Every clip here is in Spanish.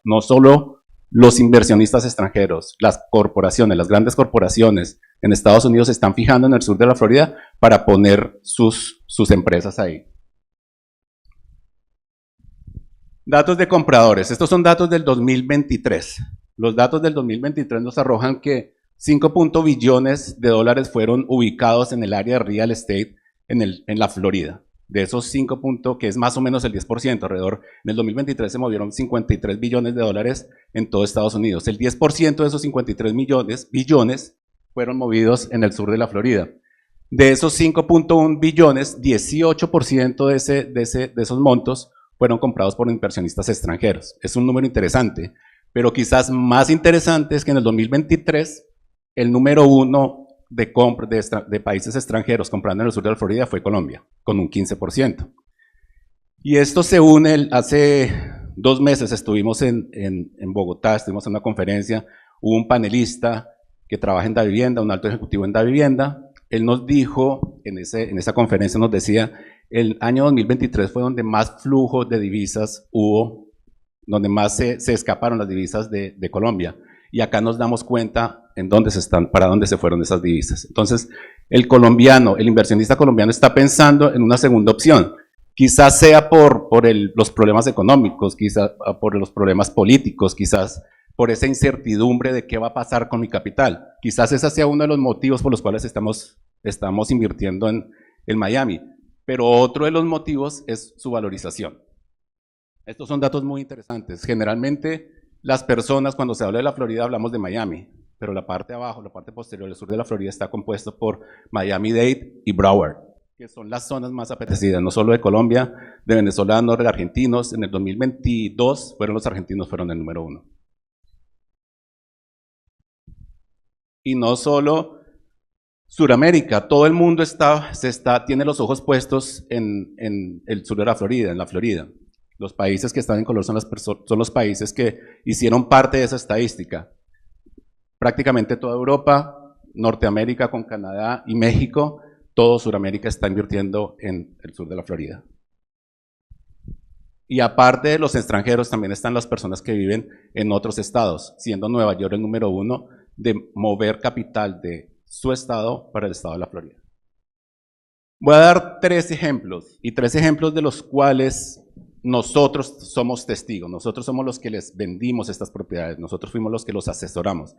no solo los inversionistas extranjeros, las corporaciones, las grandes corporaciones en Estados Unidos se están fijando en el sur de la Florida para poner sus empresas ahí. Datos de compradores. Estos son datos del 2023. Los datos del 2023 nos arrojan que 5 billones de dólares fueron ubicados en el área de real estate en la Florida. De esos 5 que es más o menos el 10%, alrededor, en el 2023 se movieron 53 billones de dólares en todo Estados Unidos. El 10% de esos 53 billones fueron movidos en el sur de la Florida. De esos 5.1 billones, 18% de esos montos fueron comprados por inversionistas extranjeros. Es un número interesante, pero quizás más interesante es que en el 2023 el número 1 de países extranjeros comprando en el sur de la Florida fue Colombia, con un 15%. Y esto se une, hace 2 meses estuvimos en Bogotá, estuvimos en una conferencia, hubo un panelista que trabaja en Davivienda, un alto ejecutivo en Davivienda. Él nos dijo, en esa conferencia nos decía, el año 2023 fue donde más flujo de divisas hubo, donde más se escaparon las divisas de Colombia. Y acá nos damos cuenta en dónde para dónde se fueron esas divisas. Entonces, el inversionista colombiano está pensando en una segunda opción. Quizás sea por los problemas económicos, quizás por los problemas políticos, quizás por esa incertidumbre de qué va a pasar con mi capital. Quizás ese sea uno de los motivos por los cuales estamos invirtiendo en Miami. Pero otro de los motivos es su valorización. Estos son datos muy interesantes. Generalmente, las personas, cuando se habla de la Florida, hablamos de Miami, pero la parte de abajo, la parte posterior, el sur de la Florida está compuesto por Miami-Dade y Broward, que son las zonas más apetecidas, no solo de Colombia, de venezolanos, de argentinos. En el 2022 los argentinos fueron el número 1. Y no solo Suramérica, todo el mundo tiene los ojos puestos en el sur de la Florida, en la Florida. Los países que están en color son los países que hicieron parte de esa estadística. Prácticamente toda Europa, Norteamérica con Canadá y México, todo Sudamérica está invirtiendo en el sur de la Florida. Y aparte de los extranjeros, también están las personas que viven en otros estados, siendo Nueva York el número 1 de mover capital de su estado para el estado de la Florida. Voy a dar 3 ejemplos, y 3 ejemplos de los cuales nosotros somos testigos, nosotros somos los que les vendimos estas propiedades, nosotros fuimos los que los asesoramos.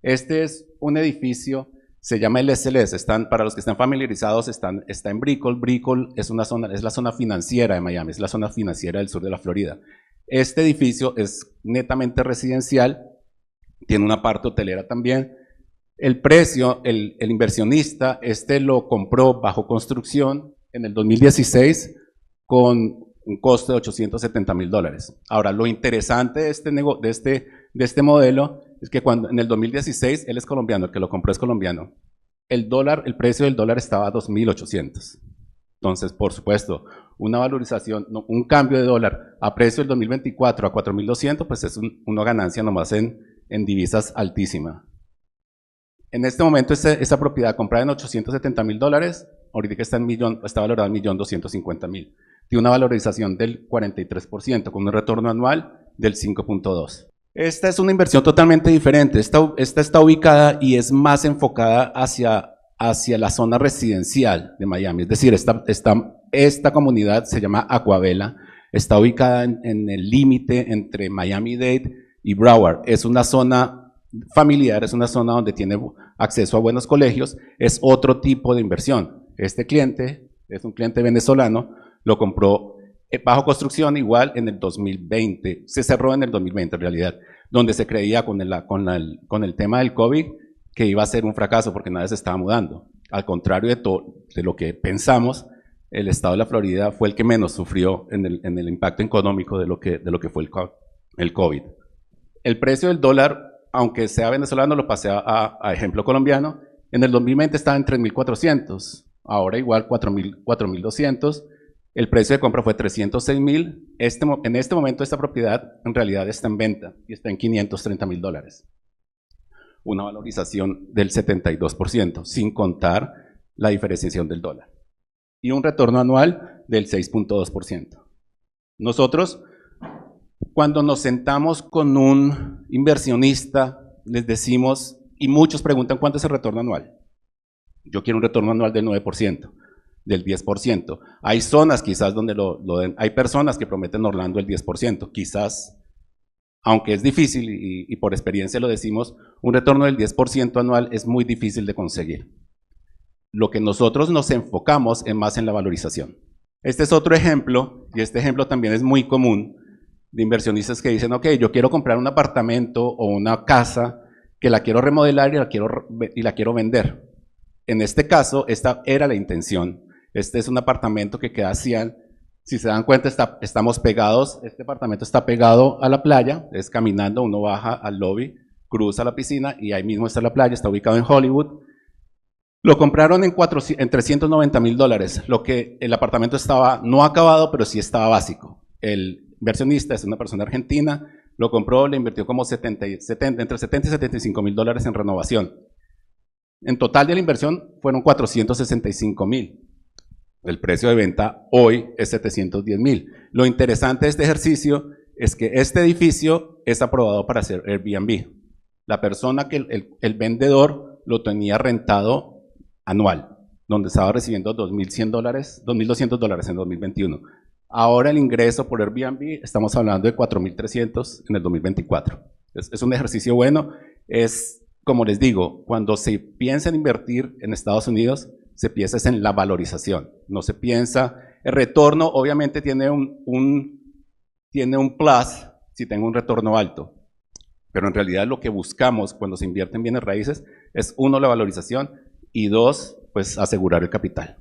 Este es un edificio, se llama el SLS, para los que están familiarizados, está en Brickell. Brickell es la zona financiera de Miami, es la zona financiera del sur de la Florida. Este edificio es netamente residencial, tiene una parte hotelera también. El precio, el inversionista, lo compró bajo construcción en el 2016 con un costo de $870,000. Ahora, lo interesante de este modelo es que cuando en el 2016, él es colombiano, el que lo compró es colombiano, el precio del dólar estaba a 2.800. Entonces, por supuesto, una valorización, un cambio de dólar a precio del 2024 a 4.200, pues es una ganancia nomás en divisas altísima. En este momento, esa propiedad comprada en $870,000, ahorita que está valorada en $1.250.000. Tiene una valorización del 43%, con un retorno anual del 5.2%. Esta es una inversión totalmente diferente. Esta está ubicada y es más enfocada hacia la zona residencial de Miami. Es decir, esta comunidad se llama Aquavela, está ubicada en el límite entre Miami-Dade y Broward. Es una zona familiar, es una zona donde tiene acceso a buenos colegios, es otro tipo de inversión. Este cliente es un cliente venezolano, lo compró bajo construcción igual en el 2020, se cerró en el 2020 en realidad, donde se creía con el tema del COVID que iba a ser un fracaso porque nadie se estaba mudando. Al contrario de lo que pensamos, el estado de la Florida fue el que menos sufrió en el impacto económico de lo que fue el COVID. El precio del dólar, aunque sea venezolano, lo pasé a ejemplo colombiano, en el 2020 estaba en 3.400, ahora igual 4.200. El precio de compra fue 306,000. En este momento esta propiedad en realidad está en venta y está en $530,000. Una valorización del 72%, sin contar la diferenciación del dólar. Y un retorno anual del 6.2%. Nosotros Cuando nos sentamos con un inversionista, les decimos, y muchos preguntan cuánto es el retorno anual. Yo quiero un retorno anual del 9%, del 10%. Hay zonas quizás donde lo den, hay personas que prometen Orlando el 10%, quizás, aunque es difícil y por experiencia lo decimos, un retorno del 10% anual es muy difícil de conseguir. Lo que nosotros nos enfocamos es más en la valorización. Este es otro ejemplo, y este ejemplo también es muy común, de inversionistas que dicen, ok, yo quiero comprar un apartamento o una casa que la quiero remodelar y la quiero vender. En este caso, esta era la intención. Este es un apartamento que queda hacia, si se dan cuenta, estamos pegados, este apartamento está pegado a la playa, es caminando, uno baja al lobby, cruza la piscina y ahí mismo está la playa, está ubicado en Hollywood. Lo compraron en $390,000, lo que el apartamento estaba no acabado, pero sí estaba básico. El inversionista es una persona argentina, lo compró, le invirtió como entre 70 y $75,000 en renovación. En total de la inversión fueron $465,000. El precio de venta hoy es $710,000. Lo interesante de este ejercicio es que este edificio es aprobado para hacer Airbnb. La persona que el vendedor lo tenía rentado anual, donde estaba recibiendo $2,200 en 2021. Ahora el ingreso por Airbnb, estamos hablando de $4,300 en el 2024. Es un ejercicio bueno, es, como les digo, cuando se piensa en invertir en Estados Unidos, se piensa en la valorización, no se piensa, el retorno obviamente tiene un plus si tengo un retorno alto, pero en realidad lo que buscamos cuando se invierte en bienes raíces es, uno, la valorización y dos, pues asegurar el capital.